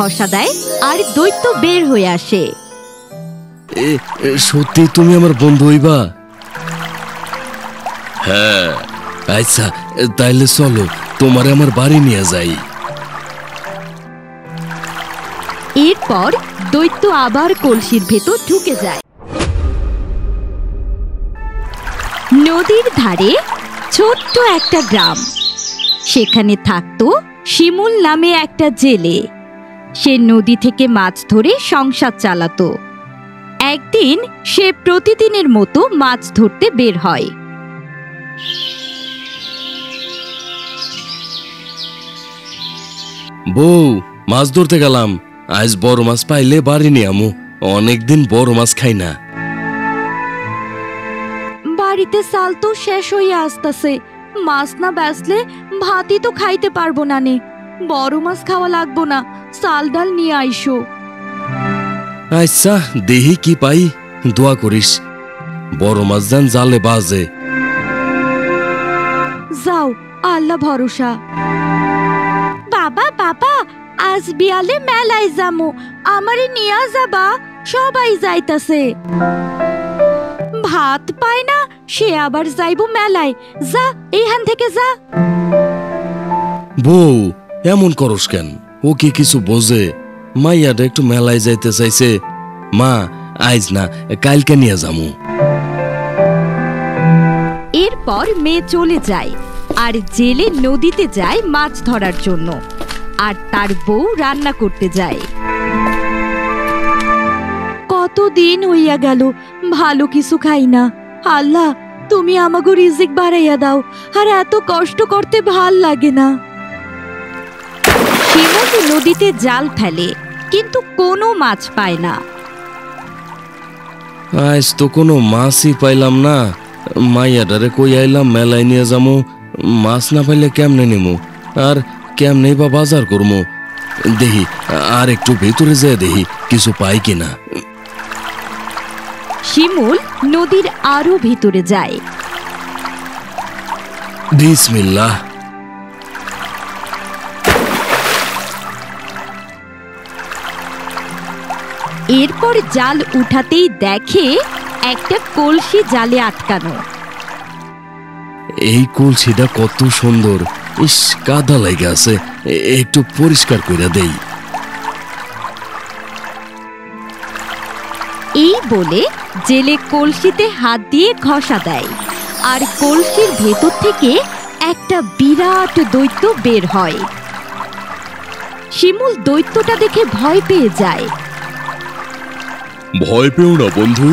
ঘষা দেয় আর দৈত্য বের হয়ে আসে। সত্যি তুমি আমার বন্ধু হইবা? হ্যাঁ, আচ্ছা তাইলে চলো তোমার আমার বাড়ি নিয়ে যাই। এরপর দৈত্য আবার কলসির ভেতর ঢুকে যায়। নদীর ধারে ছোট্ট একটা গ্রাম, সেখানে থাকতো শিমুল নামে একটা জেলে। সে নদী থেকে মাছ ধরে সংসার চালাতো। একদিন সে প্রতিদিনের মতো মাছ ধরতে বের হয়। বউ, মাছ ধরতে গেলাম, আজ বড় মাছ পাইলে বাড়ি নিয়ে আমু, অনেকদিন বড় মাছ খাই না। বাড়িতে চাল তো শেষ হয়ে আসতেছে, মাছ না বেচলে ভাতই তো খাইতে পারবো না নে। বড় মাছ খাওয়া লাগবো না, চাল ডাল নিয়ে আইসো। আচ্ছা দেহি কি পাই, দোয়া করিস বড় মাছ যেন জালে বাজে। যাও, আল্লাহ ভরসা। বাবা বাবা, আজ বিয়ালে মেলায় যামু, আমারে নিয়া যাবা? সবাই যাইতাছে। ভাত পায় না, সে আবার যাইব মেলায়। যা, এইখান থেকে যা। বউ এমন করস কেন? ও কি কিছু বোঝে? মাইয়াটা একটু মেলায় যাইতে চাইছে। মা, আজ না কালকে নিয়ে যামু। এরপর মেয়ে চলে যায় আর জেলে নদীতে যায় মাছ ধরার জন্য, আর তার বউ রান্না করতে যায়। কতদিন হইয়া গেল ভালো কিছু খাই না। আল্লাহ, তুমি আমাগো রিজিক বাড়াইয়া দাও, আর এত কষ্ট করতে ভাল লাগে না। শিমুল নদীতে জাল ফেলে, কিন্তু কোনো মাছ পায় না। আজ তো কোনো মাছই পাইলাম না। মাইয়াটারে কই আইলাম মেলায় নিয়ে যামু, মাছ না পাইলে কেমনে নিমু, আর কেমনে বা বাজার করমু। দেখি আর একটু ভেতরে যেয়ে দেখি কিছু পাই কিনা। শিমুল নদীর আরো ভিতরে যায়। বিসমিল্লাহ। এরপর জাল উঠাতেই দেখে একটা কলসি জালে আটকানো। এই কলসিটা কত সুন্দর, ইস কাদা লাগে আছে, একটু পরিষ্কার করে দেই। এই বলে জেলে কলসিতে হাত দিয়ে ঘষা দেয়, আর কলসির ভেতর থেকে একটা বিরাট দৈত্য বের হয়। শিমুল দৈত্যটা দেখে ভয় পেয়ে যায়। ভয় পেও না বন্ধু,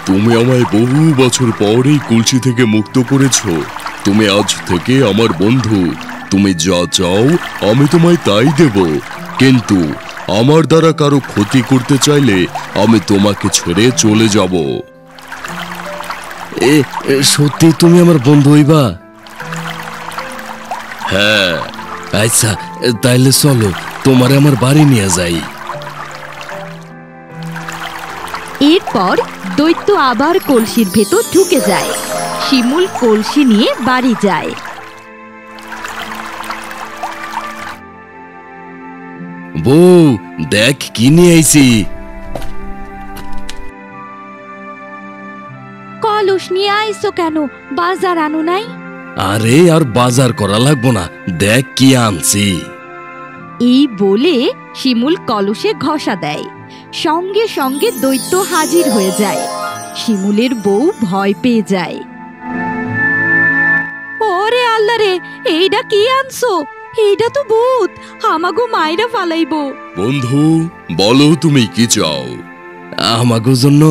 তুমি আমায় বহু বছর পর এই কলসি থেকে মুক্ত করেছো। তুমি আজ থেকে আমার বন্ধু। তুমি যা চাও আমি তোমায় তাই দেব, কিন্তু আমার দ্বারা কারো ক্ষতি করতে চাইলে আমি তোমাকে ছেড়ে চলে যাব। সত্যি তুমি আমার বন্ধু হইবা? হ্যাঁ, আচ্ছা তাইলে চলো তোমার আমার বাড়ি নিয়ে যাই। এরপর দৈত্য আবার কলসির ভেতর ঢুকে যায়। শিমুল কলসি নিয়ে বাড়ি যায়। বউ দেখ কি নিয়ে আইছি। কলস নিয়ে আইসো কেন? বাজার আনো নাই? আরে আর বাজার করা লাগবো না, দেখ কি আনছি। এই বলে শিমুল কলসে ঘষা দেয়, সঙ্গে সঙ্গে দৈত্য হাজির হয়ে যায়। শিমুলের বউ ভয় পেয়ে যায়। ওরে আল্লাহ রে, এইটা কি আনছো? এইটা তো ভূত, আমাগো মাইরা ফালাইবো। বন্ধু বলো তুমি কি চাও? আমাগো জন্য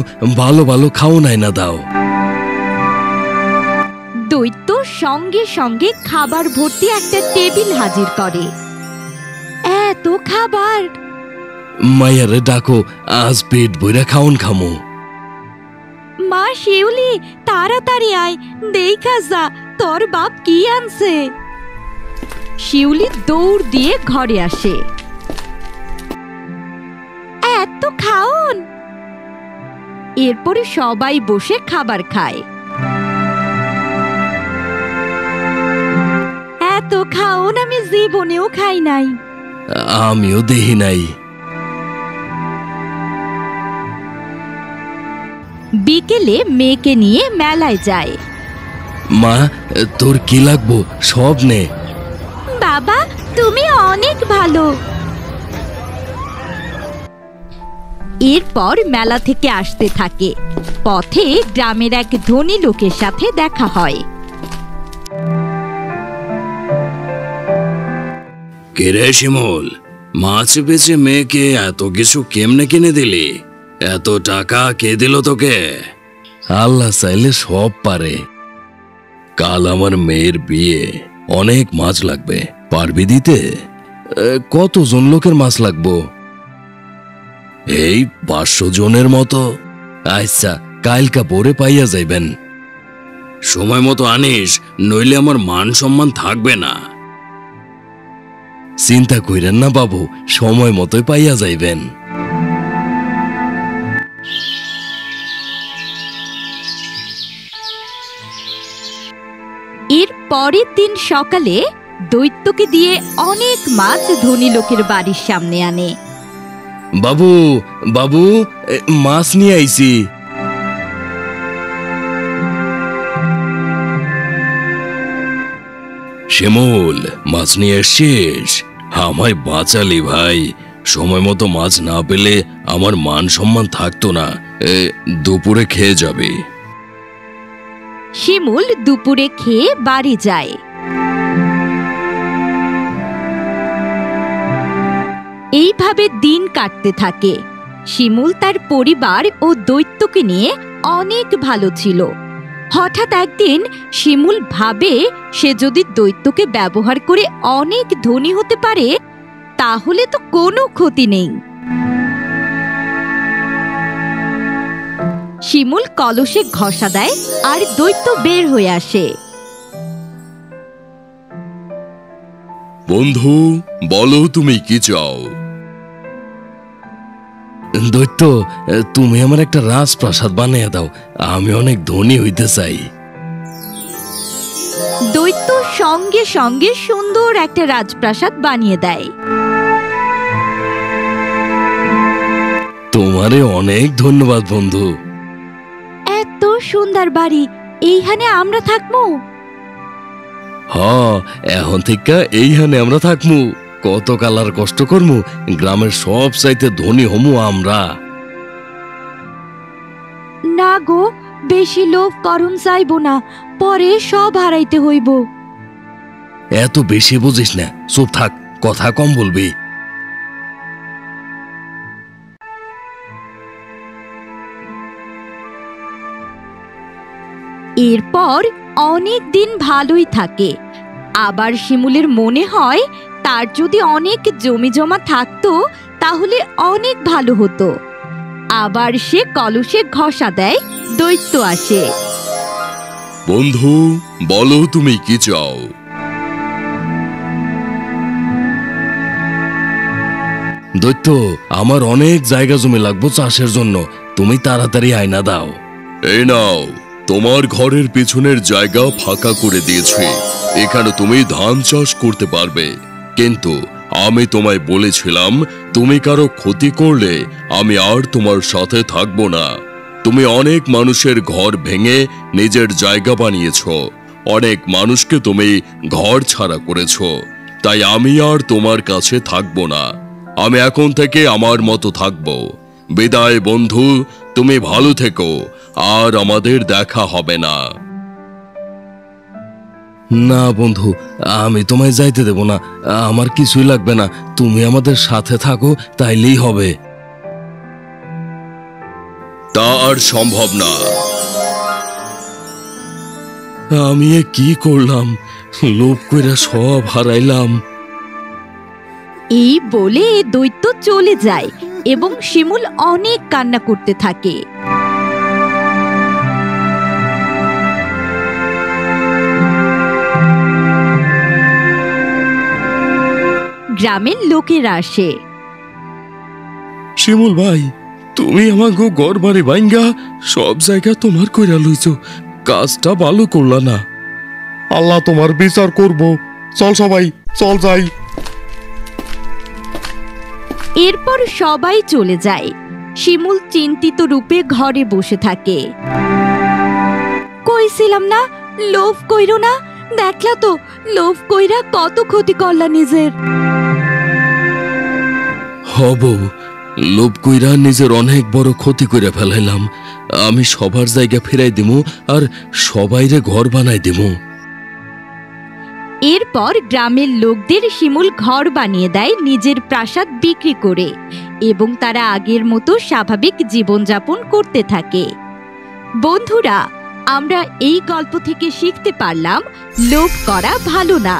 ভালো ভালো খাওয়াই না দাও। দৈত্য সঙ্গে সঙ্গে খাবার ভর্তি একটা টেবিল হাজির করে। এত খাবার! মাইয়ারে ডাকো, আজ পেট ভইরা খাওন খামো। মা শিউলি, তাড়াতাড়ি আয়, দেখা যা তোর বাপ কি আনছে। শিউলি দৌড় দিয়ে ঘরে আসে। এত খাওন! এরপরে সবাই বসে খাবার খায়। এত খাওন আমি জীবনেও খাই নাই। আমিও দেখি নাই। বিকেলে মেয়েকে নিয়ে মেলায় যায়। মা, তোর কি লাগবো সব নে। বাবা, তুমি অনেক ভালো। এরপর মেলা থেকে আসতে থাকে। পথে গ্রামের এক ধনী লোকের সাথে দেখা হয়। কে রে শিমুল, মাছ বেচে মেয়েকে এত কিছু কেমনে কিনে দিলি? এত টাকা কে দিল তোকে? আল্লাহ চাইলে সব পারে। কাল আমার মেয়ের বিয়ে, অনেক মাছ লাগবে, পারবি দিতে? কতজন লোকের মাছ লাগবো? এই 500 জনের মতো। আচ্ছা, কালকা পরে পাইয়া যাইবেন। সময় মতো আনিস, নইলে আমার মান সম্মান থাকবে না। চিন্তা কইরেন না বাবু, সময় মতোই পাইয়া যাইবেন। এর পরের দিন সকালে দৈত্যকে দিয়ে অনেক মাছ ধনী লোকের বাড়ির সামনে আনে। বাবু, বাবু, মাছ নিয়ে আইছি। শিমুল, মাছ নিয়ে এসছিস? আমায় বাঁচালি ভাই। সময় মতো মাছ না পেলে আমার মান সম্মান থাকতো না। দুপুরে খেয়ে যাবে। শিমুল দুপুরে খেয়ে বাড়ি যায়। এইভাবে দিন কাটতে থাকে। শিমুল তার পরিবার ও দৈত্যকে নিয়ে অনেক ভালো ছিল। হঠাৎ একদিন শিমুল ভাবে সে যদি দৈত্যকে ব্যবহার করে অনেক ধনী হতে পারে, তাহলে তো কোনো ক্ষতি নেই। শিমুল কলসে ঘষা দেয় আর দৈত্য বের হয়ে আসে। বন্ধু, বলো তুমি কি চাও? দৈত্য, তুমি আমার একটা রাজপ্রাসাদ বানিয়ে দাও, আমি অনেক ধনী হইতে চাই। দৈত্য সঙ্গে সঙ্গে সুন্দর একটা রাজপ্রাসাদ বানিয়ে দেয়। তোমারে অনেক ধন্যবাদ বন্ধু। এত সুন্দর বাড়ি, এইখানে আমরা থাকবো? হ, এখন থেকে এইখানে আমরা থাকমু। কত কালার কষ্ট করমু, গ্রামের সব চাইতে ধনী হমু আমরা। না গো, বেশি লোভ করুন চাইবো না, পরে সব হারাইতে হইব। এত বেশি বুঝিস না, চুপ থাক, কথা কম বলবি। এরপর অনেক দিন ভালোই থাকে। আবার শিমুলের মনে হয় তার যদি অনেক জমি জমা থাকতো তাহলে অনেক ভালো হতো। আবার সে কলসে ঘষা দেয়, দৈত্য আসে। বন্ধু, বলো তুমি কি চাও? দৈত্য, আমার অনেক জায়গা জমি লাগবো চাষের জন্য, তুমি তাড়াতাড়ি আয়না দাও। এই নাও, তোমার ঘরের পিছনের জায়গা ফাঁকা করে দিয়েছি। এখানে তুমি ধান চাষ করতে পারবে, কিন্তু আমি তোমায় বলেছিলাম তুমি কারো ক্ষতি করলে আমি আর তোমার সাথে থাকবো না। তুমি অনেক মানুষের ঘর ভেঙে নিজের জায়গা বানিয়েছো, অনেক মানুষকে তুমি ঘর ছাড়া করেছো, তাই আমি আর তোমার কাছে থাকবো না। আমি এখন থেকে আমার মতো থাকবো। বিদায় বন্ধু, তুমি ভালো থেকো, আর আমাদের দেখা হবে না। না বন্ধু, আমি তোমায় যাইতে দেব না, আমার কিছুই লাগবে না, তুমি আমাদের সাথে থাকো তাইলেই হবে। তা আর সম্ভব না। আমি এ কি করলাম, লোভ কইরা সব হারাইলাম। এই বলে দৈত্য চলে যায় এবং শিমুল অনেক কান্না করতে থাকে। গ্রামের লোকেরা আসে। শিমুল ভাই, তুমি আমাকে ঘর বাড়ি ভাঙ্গা সব জায়গা তোমার কইরা লইছো, কাজটা ভালো করলা না। আল্লাহ তোমার বিচার করব। চল সবাই, চল যাই। এরপর সবাই চলে যায়। শিমুল চিন্তিত রূপে ঘরে বসে থাকে। কইছিলাম না লোভ কইরো না, দেখলা তো লোভ কইরা কত ক্ষতি করলা নিজের। হব, লোভ কইরা নিজের অনেক বড় ক্ষতি করে ফেলাইলাম। আমি সবার জায়গা ফিরাই দিমু আর সবাইরে ঘর বানাই দিমু। এরপর গ্রামের লোকদের শিমুল ঘর বানিয়ে দেয় নিজের প্রাসাদ বিক্রি করে, এবং তারা আগের মতো স্বাভাবিক জীবনযাপন করতে থাকে। বন্ধুরা, আমরা এই গল্প থেকে শিখতে পারলাম লোভ করা ভালো না।